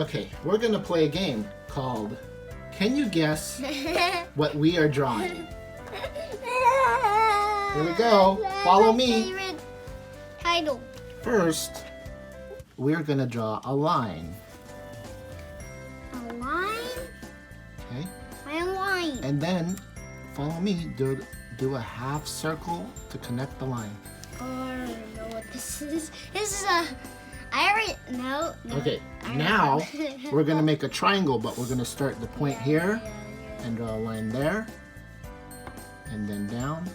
Okay, we're going to play a game called Can You Guess What We Are Drawing? Here we go. Follow me. Favorite title. First, we're going to draw a line. A line? Okay? A line. And then, follow me, do a half circle to connect the line. Oh, I don't even know what this is. This is a... I already know. Okay, now we're going to make a triangle, but we're going to start the point here and draw a line there, and then down,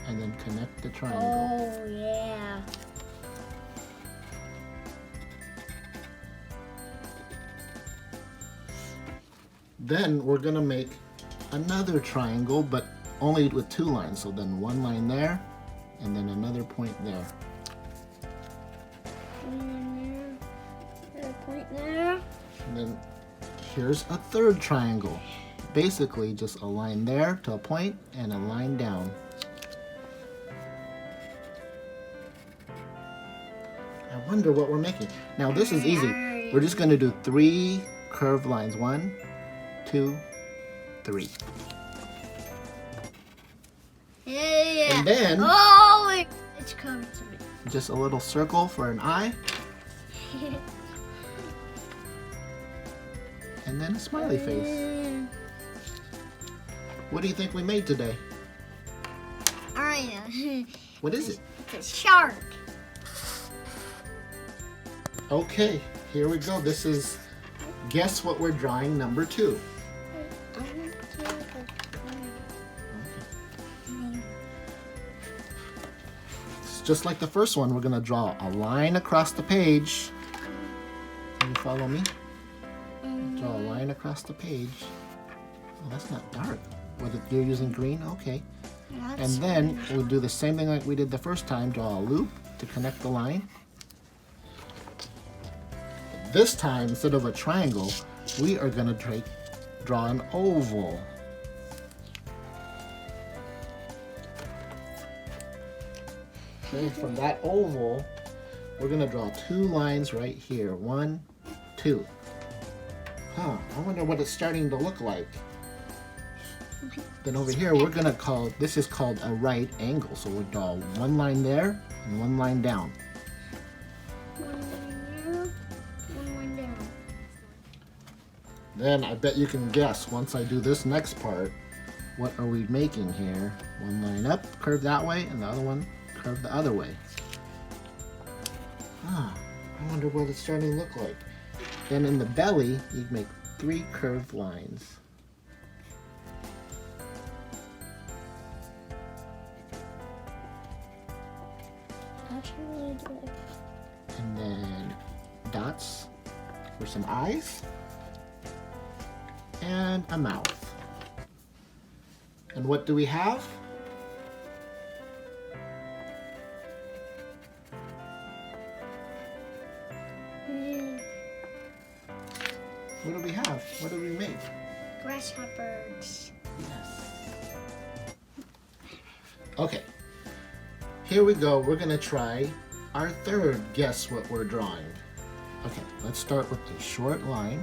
and then connect the triangle. Oh, yeah. Then we're going to make another triangle, but only with two lines. So then one line there, and then another point there. Point there. And then here's a third triangle. Basically just a line there to a point and a line down. I wonder what we're making. Now this is easy. We're just going to do 3 curved lines. 1, 2, 3. Yeah. And then Oh, it's coming to me. just a little circle for an eye. And then a smiley face. What do you think we made today? I know. What is it? It's a shark. Okay, here we go. This is Guess What We're Drawing number 2. It's just like the first one. We're going to draw a line across the page. Can you follow me? Draw a line across the page. Oh, that's not dark. You're using green? Okay. And then we'll do the same thing like we did the first time. Draw a loop to connect the line. This time, instead of a triangle, we are going to draw an oval. Okay, from that oval, we're going to draw 2 lines right here. 1, 2. Huh, I wonder what it's starting to look like. Then over here, we're going to call, this is called a right angle. So we'll draw 1 line there and 1 line down. 1 line there, 1 line down. Then I bet you can guess, once I do this next part, what are we making here? 1 line up, curve that way, and the other one curve the other way. Ah, I wonder what it's starting to look like. Then in the belly, you make 3 curved lines. And then dots for some eyes and a mouth. And what do we have? What do we have? What do we make? Grasshoppers. Yes. Okay. Here we go. We're going to try our third Guess What We're Drawing. Okay, let's start with a short line.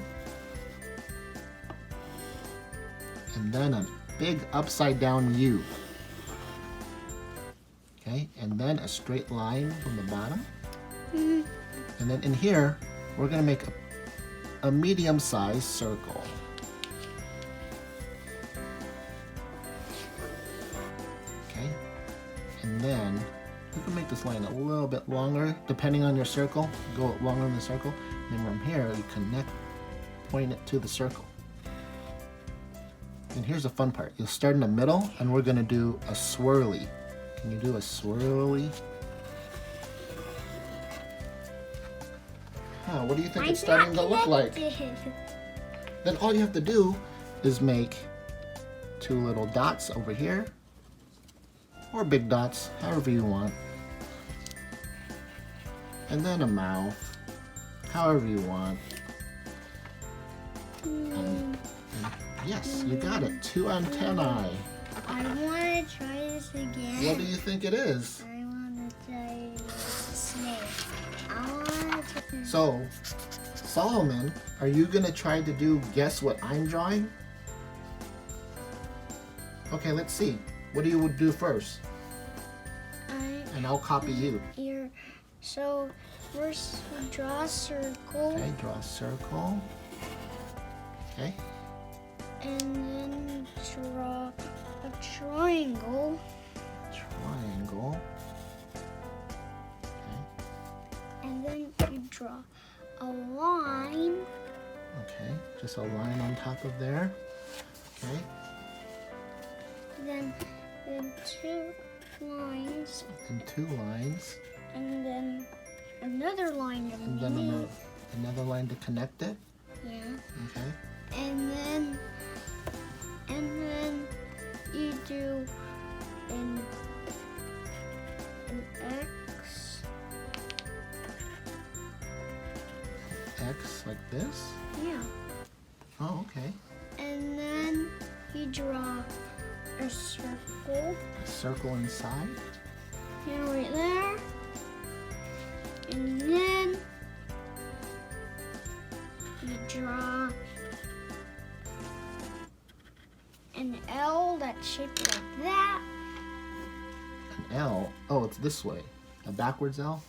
And then a big upside down U. Okay, and then a straight line from the bottom. And then in here, we're going to make a medium-sized circle. Okay, and then you can make this line a little bit longer depending on your circle. Go longer in the circle, and then from here you connect, point it to the circle. And here's the fun part. You'll start in the middle, and we're going to do a swirly. Can you do a swirly? Huh, what do you think it's starting to look like? Then all you have to do is make 2 little dots over here, or big dots, however you want. And then a mouth, however you want. And yes, you got it. 2 antennae. I want to try this again. What do you think it is? I want to try this snail. I want to. So, Solomon, are you gonna try to guess what I'm drawing? Okay, let's see. What do you do first? And I'll copy you. So first we draw a circle. Okay, draw a circle. Okay. And then draw a triangle. Triangle. Okay. And then you draw a line. Okay, just a line on top of there. Okay. Then two lines. And two lines. And then another line And then another line to connect it. Yeah. Okay. And then you do an X. X like this. Yeah. Oh, okay. And then you draw a circle. A circle inside. Yeah, right there. And then you draw an L that's shaped like that. An L. Oh, it's this way. A backwards L.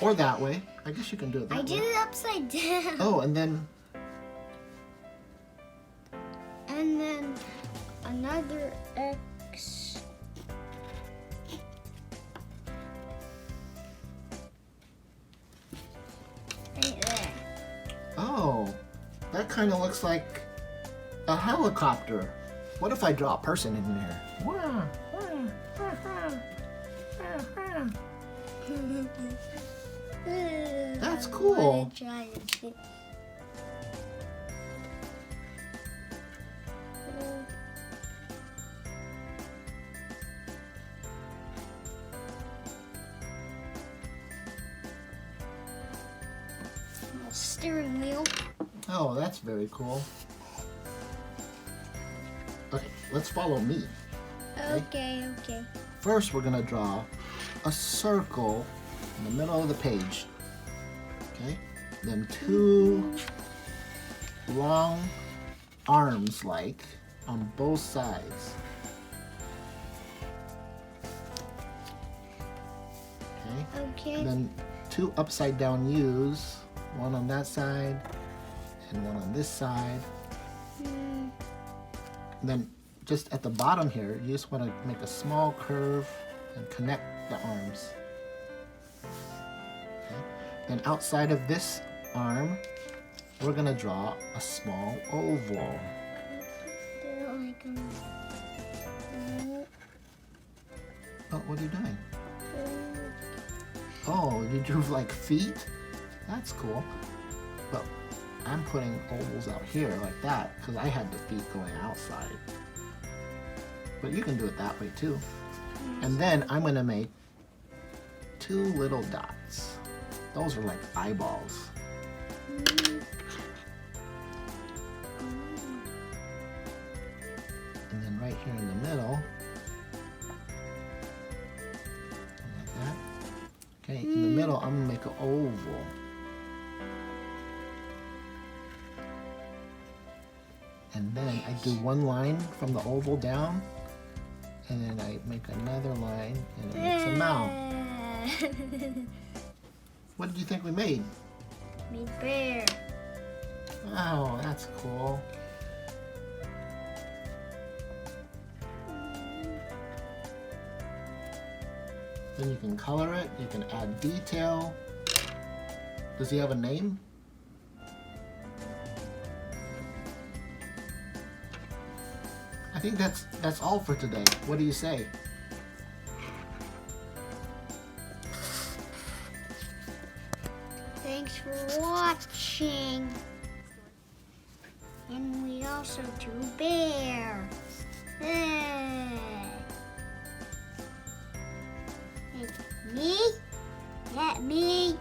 Or that way. I guess you can do it that way. I did it upside down. Oh, and then Another X. Right there. oh, that kind of looks like a helicopter. What if I draw a person in here? That's cool. Steering wheel. Oh, that's very cool. Okay, let's follow me. Okay. First, we're gonna draw a circle in the middle of the page. Okay, then two long arms like on both sides. Okay, Okay. then two upside down U's, one on that side and one on this side. Hmm. Then just at the bottom here, you just want to make a small curve and connect the arms. Okay. Then outside of this arm, we're going to draw a small oval. They're like Oh, what are you doing? Oh, you drew like feet? That's cool. But I'm putting ovals out here like that because I had the feet going outside. But you can do it that way too. And then I'm going to make two little dots. Those are like eyeballs. And then right here in the middle, like that. Okay, in the middle, I'm going to make an oval. And then I do one line from the oval down, and then I make another line, and it makes a mouth. What did you think we made? Made bear. Oh, that's cool. Then you can color it, you can add detail. Does he have a name? I think that's all for today. What do you say? Thanks for watching. And we also drew bear. Hey. Me? That me?